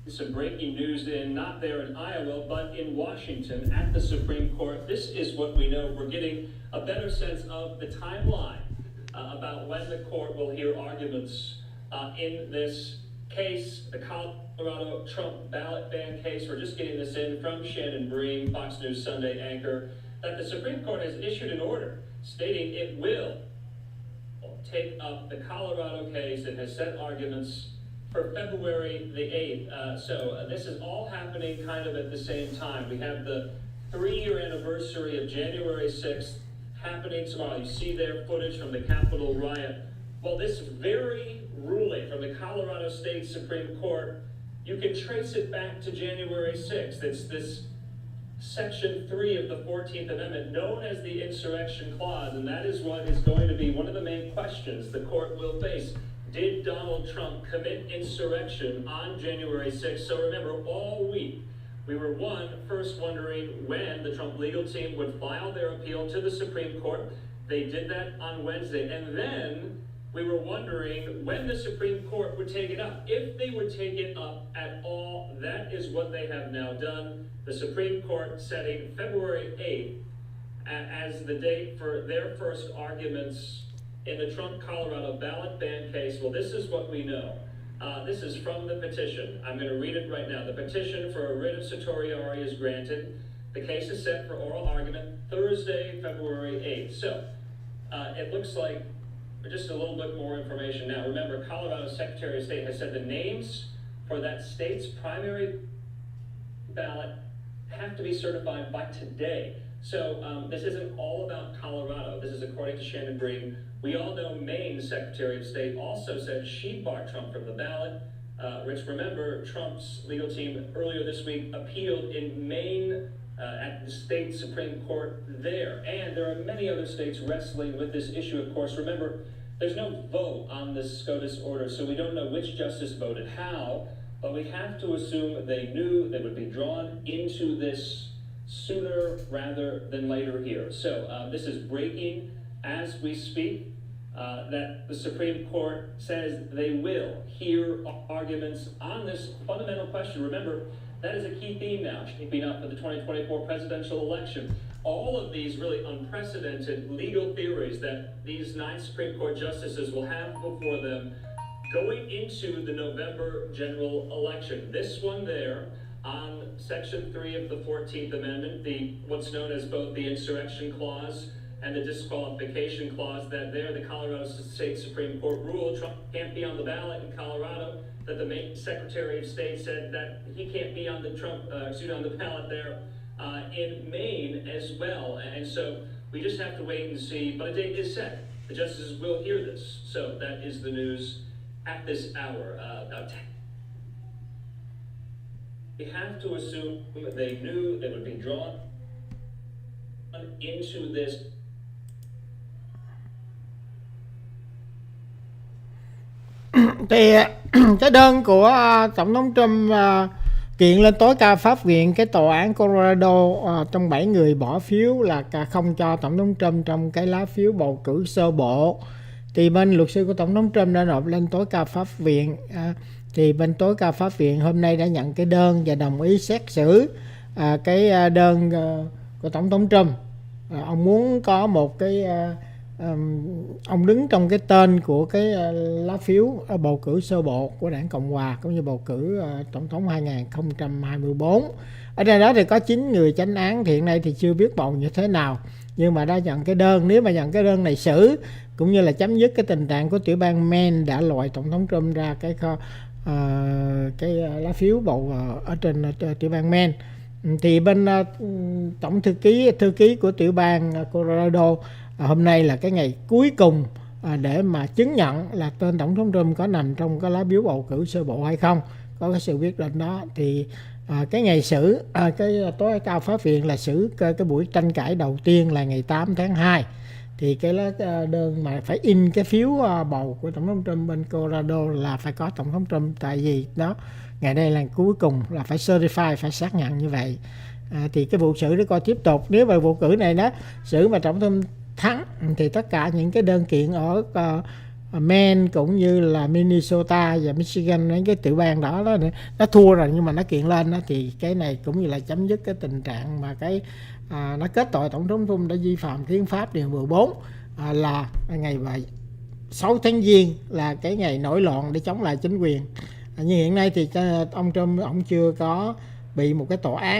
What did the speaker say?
Some breaking news not there in Iowa, but in Washington at the Supreme Court. This is what we know. We're getting a better sense of the timeline about when the court will hear arguments in this case, the Colorado Trump ballot ban case. We're just getting this in from Shannon Bream, Fox News Sunday anchor, that the Supreme Court has issued an order stating it will take up the Colorado case and has set arguments for February the 8th. So this is all happening kind of at the same time. We have the 3-year anniversary of January 6th happening tomorrow. You see there footage from the Capitol riot. Well, this very ruling from the Colorado State Supreme Court, you can trace it back to January 6th. It's this Section 3 of the 14th Amendment, known as the Insurrection Clause, and that is what is going to be one of the main questions the court will face. Did Donald Trump commit insurrection on January 6th? So remember, all week, we were first wondering when the Trump legal team would file their appeal to the Supreme Court. They did that on Wednesday. And then we were wondering when the Supreme Court would take it up. If they would take it up at all, that is what they have now done. The Supreme Court setting February 8th as the date for their first arguments in the Trump Colorado ballot ban case. Well, this is what we know. This is from the petition. I'm going to read it right now. The petition for a writ of certiorari is granted. The case is set for oral argument Thursday, February 8th. So it looks like just a little bit more information now. Remember, Colorado's Secretary of State has said the names for that state's primary ballot have to be certified by today. So this isn't all about Colorado. This is according to Shannon Bream. We all know Maine's Secretary of State also said she barred Trump from the ballot. Rich, remember, Trump's legal team earlier this week appealed in Maine at the state Supreme Court there. And there are many other states wrestling with this issue, of course. Remember, there's no vote on this SCOTUS order, so we don't know which justice voted how, but we have to assume they knew they would be drawn into this sooner rather than later here. So this is breaking as we speak, that the Supreme Court says they will hear arguments on this fundamental question. Remember, that is a key theme now, shaping up for the 2024 presidential election. All of these really unprecedented legal theories that these 9 Supreme Court justices will have before them going into the November general election. This one there on Section 3 of the 14th Amendment, what's known as both the Insurrection Clause and the Disqualification Clause, that there the Colorado State Supreme Court ruled Trump can't be on the ballot in Colorado, that the Maine Secretary of State said that he can't be on the on the ballot there in Maine as well. And so we just have to wait and see, but a date is set. The justices will hear this. So that is the news at this hour. We have to assume that they knew they would be drawn into this. Thì cái đơn của Tổng thống Trump kiện lên tối cao pháp viện cái tòa án Colorado trong 7 người bỏ phiếu là không cho Tổng thống Trump trong cái lá phiếu bầu cử sơ bộ. Thì bên luật sư của Tổng thống Trump đã nộp lên tối cao pháp viện. Thì bên tối cao pháp viện hôm nay đã nhận cái đơn và đồng ý xét xử cái đơn của Tổng thống Trump. Ông muốn có một cái ông đứng trong cái tên của cái lá phiếu bầu cử sơ bộ của đảng Cộng Hòa cũng như bầu cử tổng thống 2024. Ở đây đó thì có 9 người chánh án, thì hiện nay thì chưa biết bầu như thế nào, nhưng mà đã nhận cái đơn. Nếu mà nhận cái đơn này xử cũng như là chấm dứt cái tình trạng của tiểu bang Maine đã loại Tổng thống Trump ra cái lá phiếu bầu ở trên tiểu bang Maine, thì bên tổng thư ký của tiểu bang Colorado hôm nay là cái ngày cuối cùng để mà chứng nhận là tên Tổng thống Trump có nằm trong cái lá phiếu bầu cử sơ bộ hay không, có cái sự quyết định đó. Thì cái ngày xử cái tối cao pháp viện là xử cái buổi tranh cãi đầu tiên là ngày 8 tháng 2. Thì cái lá đơn mà phải in cái phiếu bầu của Tổng thống Trump bên Colorado là phải có Tổng thống Trump, tại vì đó ngày đây là cuối cùng là phải certify, phải xác nhận như vậy. Thì cái vụ xử đó coi tiếp tục. Nếu mà vụ cử này đó xử mà Tổng thống thắng thì tất cả những cái đơn kiện ở Maine cũng như là Minnesota và Michigan, mấy cái tiểu bang đó nó thua rồi nhưng mà nó kiện lên đó, thì cái này cũng như là chấm dứt cái tình trạng mà nó kết tội tổng thống Trump đã vi phạm hiến pháp điều 14 là ngày 6 tháng Giêng là cái ngày nổi loạn để chống lại chính quyền. Nhưng hiện nay thì ông Trump chưa có bị một cái tòa án